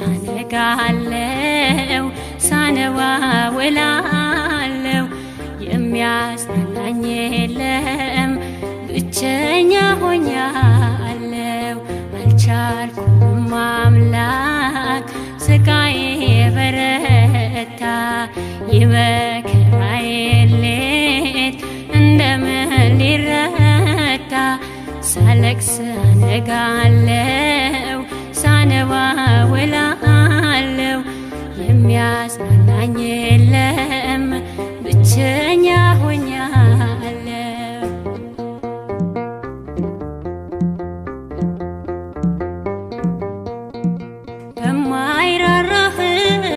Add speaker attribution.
Speaker 1: አነጋለው ሳነባ ውላለው የሚያጽናናኝ የለም ብቸኛ ሆኛለው አልቻልኩም አምላክ ስቃዬ በረታ የመከራዬ ሌት እንደምን ሊረታ ሳለቅስ አነጋለው ሳነባ ውላለው